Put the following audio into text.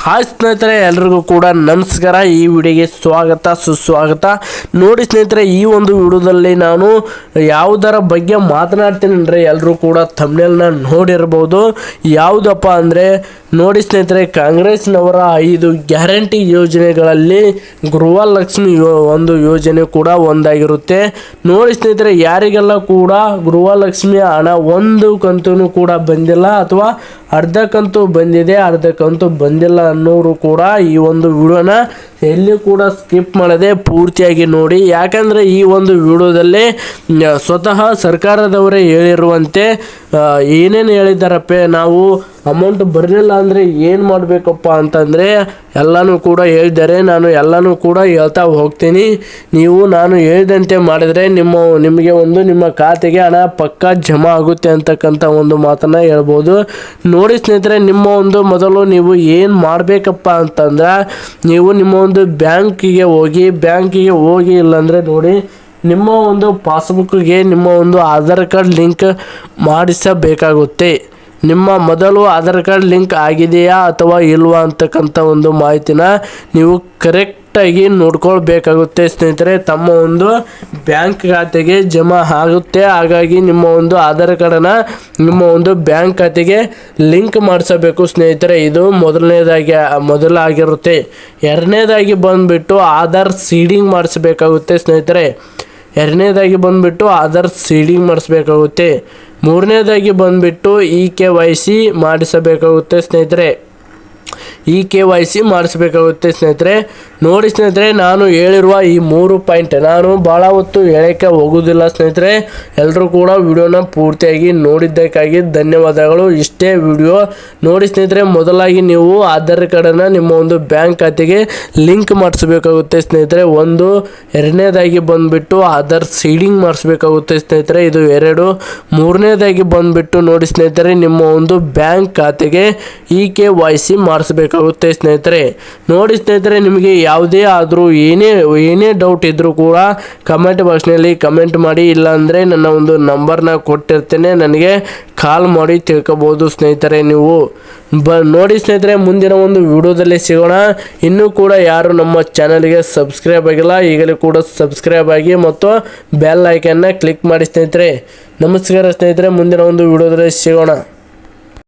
Hi ಸ್ನೇಹಿತರೆ, ಎಲ್ರಿಗೂ ಕೂಡ ನಮಸ್ಕಾರ. ಈ ವಿಡಿಯೋಗೆ ಸ್ವಾಗತ ಸುಸ್ವಾಗತ. ನೋಡಿ ಸ್ನೇಹಿತರೆ, ಈ ಒಂದು ವಿಡಿಯೋದಲ್ಲಿ ನಾನು ಯಾವುದರ ಬಗ್ಗೆ ಮಾತನಾಡ್ತೀನಿ ಅಂದರೆ ಎಲ್ಲರೂ ಕೂಡ ಥಂಬ್ನೇಲ್ನ ನೋಡಿರ್ಬೋದು. ಯಾವುದಪ್ಪ ಅಂದರೆ ನೋಡಿ ಸ್ನೇಹಿತರೆ, ಕಾಂಗ್ರೆಸ್ನವರ 5 ಗ್ಯಾರಂಟಿ ಯೋಜನೆಗಳಲ್ಲಿ ಗೃಹಲಕ್ಷ್ಮಿ ಒಂದು ಯೋಜನೆ ಕೂಡ ಒಂದಾಗಿರುತ್ತೆ. ನೋಡಿ ಸ್ನೇಹಿತರೆ, ಯಾರಿಗೆಲ್ಲ ಕೂಡ ಗೃಹಲಕ್ಷ್ಮಿ ಹಣ ಒಂದು ಕಂತು ಕೂಡ ಬಂದಿಲ್ಲ ಅಥವಾ ಅರ್ಧ ಕಂತು ಬಂದಿದೆ, ಅರ್ಧ ಕಂತು ಬಂದಿಲ್ಲ ಅನ್ನೋರು ಕೂಡ ಈ ಒಂದು ವಿಡಿಯೋನ ಎಲ್ಲಿ ಕೂಡ ಸ್ಕಿಪ್ ಮಾಡದೆ ಪೂರ್ತಿಯಾಗಿ ನೋಡಿ. ಯಾಕಂದರೆ ಈ ಒಂದು ವಿಡಿಯೋದಲ್ಲಿ ಸ್ವತಃ ಸರ್ಕಾರದವರೇ ಹೇಳಿರುವಂತೆ ಏನೇನು ಹೇಳಿದ್ದಾರಪ್ಪ, ನಾವು ಅಮೌಂಟ್ ಬರಲಿಲ್ಲ ಅಂದರೆ ಏನು ಮಾಡಬೇಕಪ್ಪ ಅಂತಂದರೆ ಎಲ್ಲನೂ ಕೂಡ ಹೇಳಿದ್ದಾರೆ. ನಾನು ಎಲ್ಲನೂ ಕೂಡ ಹೇಳ್ತಾ ಹೋಗ್ತೀನಿ. ನೀವು ನಾನು ಹೇಳಿದಂತೆ ಮಾಡಿದರೆ ನಿಮಗೆ ನಿಮ್ಮ ಖಾತೆಗೆ ಹಣ ಪಕ್ಕಾ ಜಮಾ ಆಗುತ್ತೆ ಅಂತಕ್ಕಂಥ ಒಂದು ಮಾತನ್ನು ಹೇಳ್ಬೋದು. ನೋಡಿ ಸ್ನೇಹಿತರೆ, ಮೊದಲು ನೀವು ಏನು ಮಾಡಬೇಕಪ್ಪ ಅಂತಂದ್ರೆ ನೀವು ನಿಮ್ಮ ಒಂದು ಬ್ಯಾಂಕಿಗೆ ಹೋಗಿ ಇಲ್ಲಾಂದರೆ ನೋಡಿ ನಿಮ್ಮ ಒಂದು ಪಾಸ್ಬುಕ್ಗೆ ನಿಮ್ಮ ಒಂದು ಆಧಾರ್ ಕಾರ್ಡ್ ಲಿಂಕ್ ಮಾಡಿಸಬೇಕಾಗುತ್ತೆ. ನಿಮ್ಮ ಮೊದಲು ಆಧಾರ್ ಕಾರ್ಡ್ ಲಿಂಕ್ ಆಗಿದೆಯಾ ಅಥವಾ ಇಲ್ವಾ ಅಂತಕ್ಕಂಥ ಒಂದು ಮಾಹಿತಿನ ನೀವು ಕರೆಕ್ಟಾಗಿ ನೋಡ್ಕೊಳ್ಬೇಕಾಗುತ್ತೆ ಸ್ನೇಹಿತರೆ. ತಮ್ಮ ಒಂದು ಬ್ಯಾಂಕ್ ಖಾತೆಗೆ ಜಮಾ ಆಗುತ್ತೆ. ಹಾಗಾಗಿ ನಿಮ್ಮ ಒಂದು ಆಧಾರ್ ಕಾರ್ಡನ್ನು ನಿಮ್ಮ ಒಂದು ಬ್ಯಾಂಕ್ ಖಾತೆಗೆ ಲಿಂಕ್ ಮಾಡಿಸಬೇಕು ಸ್ನೇಹಿತರೆ. ಇದು ಮೊದಲಾಗಿರುತ್ತೆ. ಎರಡನೇದಾಗಿ ಬಂದುಬಿಟ್ಟು ಆಧಾರ್ ಸೀಡಿಂಗ್ ಮಾಡಿಸ್ಬೇಕಾಗುತ್ತೆ ಸ್ನೇಹಿತರೆ. ಆಧಾರ್ ಸೀಡಿಂಗ್ ಮಾಡಿಸ್ಬೇಕಾಗುತ್ತೆ. ಮೂರನೇದಾಗಿ ಬಂದುಬಿಟ್ಟು KYC ಮಾಡಿಸಬೇಕಾಗುತ್ತೆ ಸ್ನೇಹಿತರೆ. KYC ಮಾಡಿಸಬೇಕಾಗುತ್ತೆ ಸ್ನೇಹಿತರೆ. ನೋಡಿ ಸ್ನೇಹಿತರೆ, ನಾನು ಹೇಳಿರುವ ಈ 3 ಪಾಯಿಂಟ್ ನಾನು ಭಾಳ ಹೊತ್ತು ಹೇಳೋಕ್ಕೆ ಹೋಗೋದಿಲ್ಲ ಸ್ನೇಹಿತರೆ. ಎಲ್ಲರೂ ಕೂಡ ವಿಡಿಯೋನ ಪೂರ್ತಿಯಾಗಿ ನೋಡಿದ್ದಕ್ಕಾಗಿ ಧನ್ಯವಾದಗಳು. ಇಷ್ಟೇ ವಿಡಿಯೋ. ನೋಡಿ ಸ್ನೇಹಿತರೆ, ಮೊದಲಾಗಿ ನೀವು ಆಧಾರ್ ಕಾರ್ಡನ್ನು ನಿಮ್ಮ ಒಂದು ಬ್ಯಾಂಕ್ ಖಾತೆಗೆ ಲಿಂಕ್ ಮಾಡಿಸ್ಬೇಕಾಗುತ್ತೆ ಸ್ನೇಹಿತರೆ. ಎರಡನೇದಾಗಿ ಬಂದುಬಿಟ್ಟು ಆಧಾರ್ ಸೀಡಿಂಗ್ ಮಾಡಿಸ್ಬೇಕಾಗುತ್ತೆ ಸ್ನೇಹಿತರೆ. ಇದು 2. ಮೂರನೇದಾಗಿ ಬಂದುಬಿಟ್ಟು ನೋಡಿ ಸ್ನೇಹಿತರೆ, ನಿಮ್ಮ ಒಂದು ಬ್ಯಾಂಕ್ ಖಾತೆಗೆ KYC ಮಾಡಿಸ್ಬೇಕಾಗುತ್ತೆ ಸ್ನೇಹಿತರೆ. ನೋಡಿ ಸ್ನೇಹಿತರೆ, ನಿಮಗೆ ಯಾವುದೇ ಆದರೂ ಏನೇ ಡೌಟ್ ಇದ್ದರೂ ಕೂಡ ಕಮೆಂಟ್ ಬಾಕ್ಸ್ನಲ್ಲಿ ಕಮೆಂಟ್ ಮಾಡಿ. ಇಲ್ಲಾಂದರೆ ನನ್ನ ಒಂದು ನಂಬರ್ನ ಕೊಟ್ಟಿರ್ತೇನೆ, ನನಗೆ ಕಾಲ್ ಮಾಡಿ ತಿಳ್ಕೊಬೋದು ಸ್ನೇಹಿತರೆ. ನೀವು ನೋಡಿ ಸ್ನೇಹಿತರೆ, ಮುಂದಿನ ಒಂದು ವಿಡಿಯೋದಲ್ಲಿ ಸಿಗೋಣ. ಇನ್ನೂ ಕೂಡ ಯಾರು ನಮ್ಮ ಚಾನಲ್ಗೆ ಸಬ್ಸ್ಕ್ರೈಬ್ ಆಗಿಲ್ಲ, ಈಗಲೂ ಕೂಡ ಸಬ್ಸ್ಕ್ರೈಬ್ ಆಗಿ ಮತ್ತು ಬೆಲ್ ಐಕನ್ನ ಕ್ಲಿಕ್ ಮಾಡಿ ಸ್ನೇಹಿತರೆ. ನಮಸ್ಕಾರ ಸ್ನೇಹಿತರೆ, ಮುಂದಿನ ಒಂದು ವಿಡಿಯೋದಲ್ಲಿ ಸಿಗೋಣ.